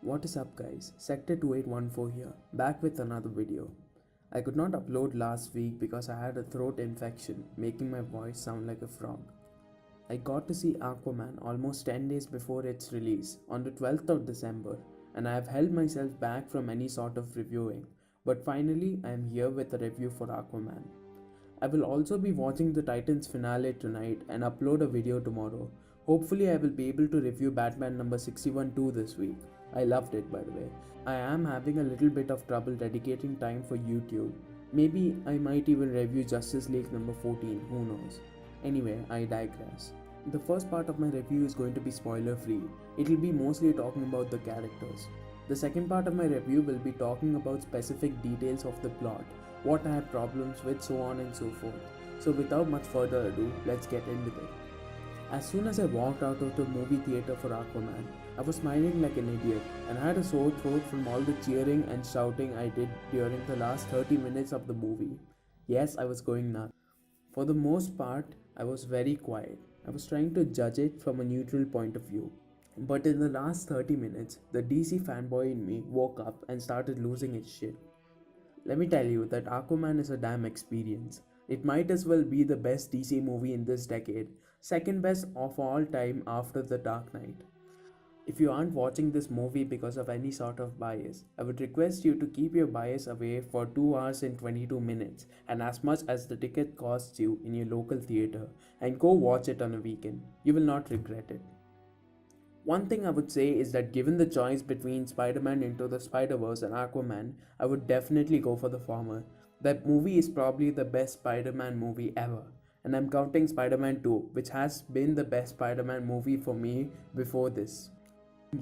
What is up guys, Sector 2814 here, back with another video. I could not upload last week because I had a throat infection, making my voice sound like a frog. I got to see Aquaman almost 10 days before its release, on the 12th of December, and I have held myself back from any sort of reviewing, but finally I am here with a review for Aquaman. I will also be watching the Titans finale tonight and upload a video tomorrow. Hopefully I will be able to review Batman number 61 too this week. I loved it by the way. I am having a little bit of trouble dedicating time for YouTube. Maybe I might even review Justice League number 14, who knows. Anyway, I digress. The first part of my review is going to be spoiler free. It will be mostly talking about the characters. The second part of my review will be talking about specific details of the plot, what I have problems with, so on and so forth. So without much further ado, let's get into it. As soon as I walked out of the movie theater for Aquaman, I was smiling like an idiot and had a sore throat from all the cheering and shouting I did during the last 30 minutes of the movie. Yes, I was going nuts. For the most part, I was very quiet. I was trying to judge it from a neutral point of view. But in the last 30 minutes, the DC fanboy in me woke up and started losing its shit. Let me tell you that Aquaman is a damn experience. It might as well be the best DC movie in this decade, second best of all time after The Dark Knight. If you aren't watching this movie because of any sort of bias, I would request you to keep your bias away for 2 hours and 22 minutes and as much as the ticket costs you in your local theater and go watch it on a weekend. You will not regret it. One thing I would say is that given the choice between Spider-Man Into the Spider-Verse and Aquaman, I would definitely go for the former. That movie is probably the best Spider-Man movie ever. And I'm counting Spider-Man 2, which has been the best Spider-Man movie for me before this.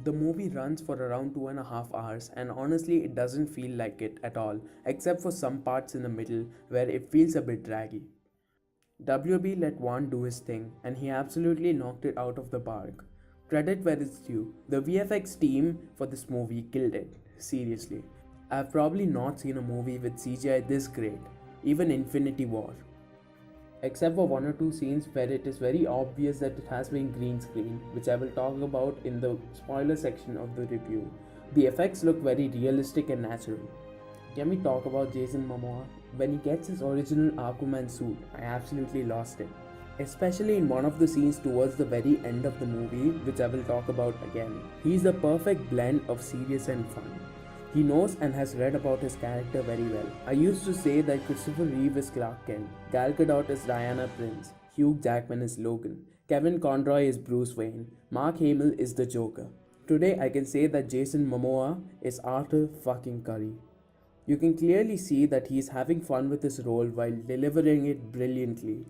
The movie runs for around 2.5 hours and honestly it doesn't feel like it at all, except for some parts in the middle where it feels a bit draggy. WB let Wan do his thing and he absolutely knocked it out of the park. Credit where it's due, the VFX team for this movie killed it, seriously. I've probably not seen a movie with CGI this great, even Infinity War. Except for one or two scenes where it is very obvious that it has been green screen, which I will talk about in the spoiler section of the review. The effects look very realistic and natural. Can we talk about Jason Momoa? When he gets his original Aquaman suit, I absolutely lost it. Especially in one of the scenes towards the very end of the movie, which I will talk about again. He's the perfect blend of serious and fun. He knows and has read about his character very well. I used to say that Christopher Reeve is Clark Kent, Gal Gadot is Diana Prince, Hugh Jackman is Logan, Kevin Conroy is Bruce Wayne, Mark Hamill is the Joker. Today I can say that Jason Momoa is Arthur fucking Curry. You can clearly see that he is having fun with his role while delivering it brilliantly.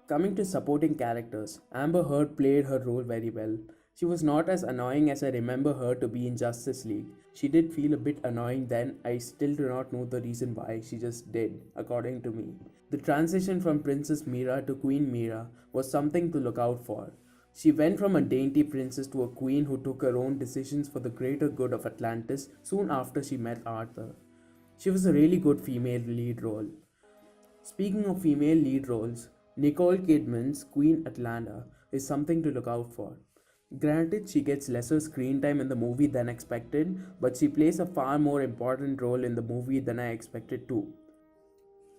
Coming to supporting characters, Amber Heard played her role very well. She was not as annoying as I remember her to be in Justice League. She did feel a bit annoying then, I still do not know the reason why, she just did, according to me. The transition from Princess Mira to Queen Mira was something to look out for. She went from a dainty princess to a queen who took her own decisions for the greater good of Atlantis soon after she met Arthur. She was a really good female lead role. Speaking of female lead roles, Nicole Kidman's Queen Atlanta is something to look out for. Granted, she gets lesser screen time in the movie than expected, but she plays a far more important role in the movie than I expected too.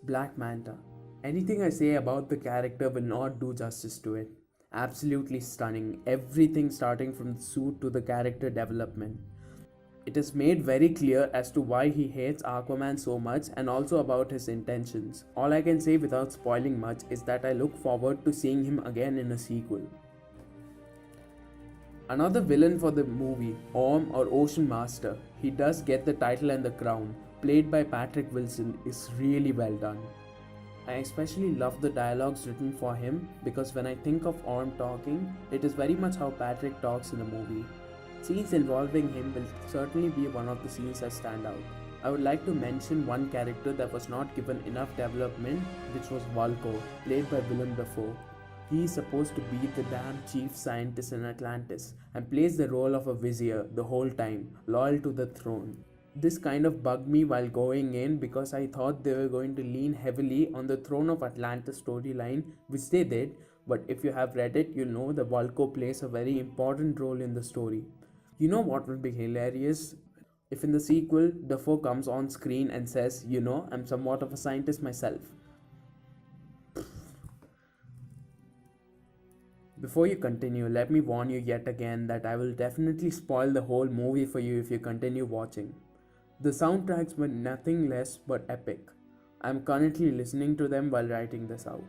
Black Manta. Anything I say about the character will not do justice to it. Absolutely stunning, everything starting from the suit to the character development. It is made very clear as to why he hates Aquaman so much and also about his intentions. All I can say without spoiling much is that I look forward to seeing him again in a sequel. Another villain for the movie, Orm or Ocean Master, he does get the title and the crown, played by Patrick Wilson, is really well done. I especially love the dialogues written for him because when I think of Orm talking, it is very much how Patrick talks in the movie. Scenes involving him will certainly be one of the scenes that stand out. I would like to mention one character that was not given enough development, which was Vulko, played by Willem Dafoe. He is supposed to be the damn chief scientist in Atlantis and plays the role of a vizier the whole time, loyal to the throne. This kind of bugged me while going in because I thought they were going to lean heavily on the Throne of Atlantis storyline, which they did, but if you have read it, you'll know that Vulko plays a very important role in the story. You know what would be hilarious? If in the sequel, Dafoe comes on screen and says, I'm somewhat of a scientist myself. Before you continue, let me warn you yet again that I will definitely spoil the whole movie for you if you continue watching. The soundtracks were nothing less but epic. I'm currently listening to them while writing this out.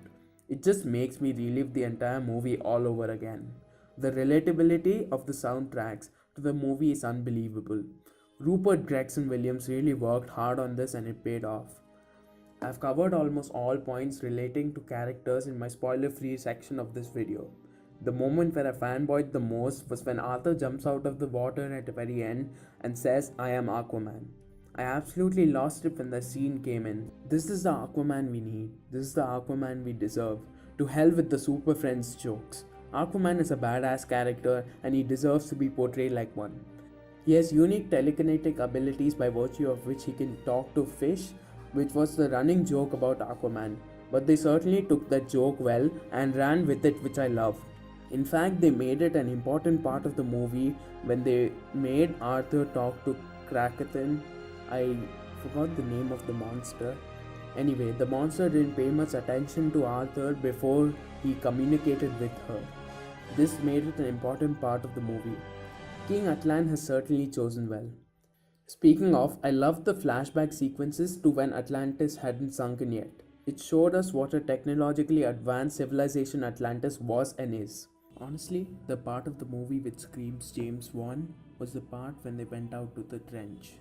It just makes me relive the entire movie all over again. The relatability of the soundtracks to the movie is unbelievable. Rupert Gregson Williams really worked hard on this and it paid off. I've covered almost all points relating to characters in my spoiler free section of this video. The moment where I fanboyed the most was when Arthur jumps out of the water at the very end and says, I am Aquaman. I absolutely lost it when the scene came in. This is the Aquaman we need. This is the Aquaman we deserve. To hell with the Super Friends jokes. Aquaman is a badass character and he deserves to be portrayed like one. He has unique telekinetic abilities by virtue of which he can talk to fish, which was the running joke about Aquaman. But they certainly took that joke well and ran with it, which I love. In fact, they made it an important part of the movie when they made Arthur talk to Kraken. I forgot the name of the monster. Anyway, the monster didn't pay much attention to Arthur before he communicated with her. This made it an important part of the movie. King Atlan has certainly chosen well. Speaking of, I loved the flashback sequences to when Atlantis hadn't sunken yet. It showed us what a technologically advanced civilization Atlantis was and is. Honestly, the part of the movie which screams James Wan was the part when they went out to the trench.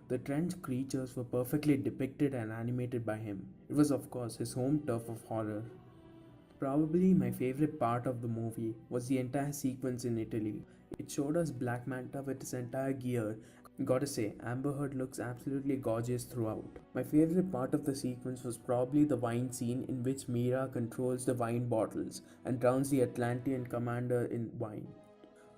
The trench creatures were perfectly depicted and animated by him. It was, of course, his home turf of horror. Probably my favorite part of the movie was the entire sequence in Italy. It showed us Black Manta with his entire gear. Gotta say, Amber Heard looks absolutely gorgeous throughout. My favorite part of the sequence was probably the wine scene in which Mira controls the wine bottles and drowns the Atlantean commander in wine.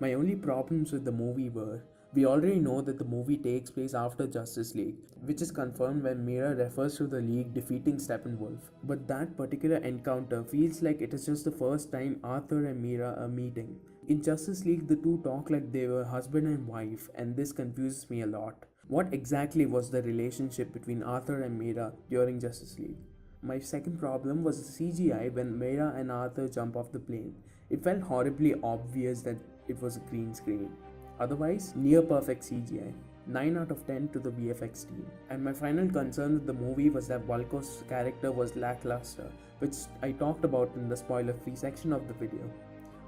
My only problems with the movie were, we already know that the movie takes place after Justice League, which is confirmed when Mira refers to the League defeating Steppenwolf. But that particular encounter feels like it is just the first time Arthur and Mira are meeting. In Justice League, the two talk like they were husband and wife, and this confuses me a lot. What exactly was the relationship between Arthur and Mira during Justice League? My second problem was the CGI when Mira and Arthur jump off the plane. It felt horribly obvious that it was a green screen. Otherwise, near perfect CGI. 9 out of 10 to the VFX team. And my final concern with the movie was that Vulko's character was lackluster, which I talked about in the spoiler-free section of the video.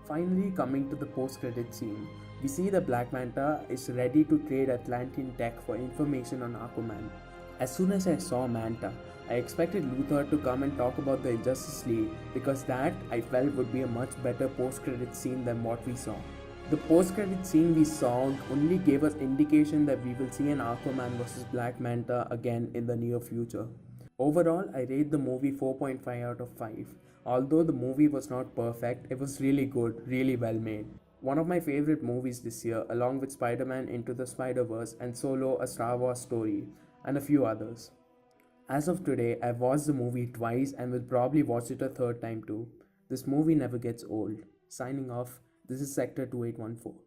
Finally, coming to the post-credit scene, we see the Black Manta is ready to trade Atlantean tech for information on Aquaman. As soon as I saw Manta, I expected Luthor to come and talk about the Justice League because that I felt would be a much better post-credit scene than what we saw. The post-credit scene we saw only gave us indication that we will see an Aquaman vs Black Manta again in the near future. Overall, I rate the movie 4.5 out of 5. Although the movie was not perfect, it was really good, really well made. One of my favorite movies this year, along with Spider-Man Into the Spider-Verse and Solo, A Star Wars Story, and a few others. As of today, I've watched the movie twice and will probably watch it a third time too. This movie never gets old. Signing off, this is Sector 2814.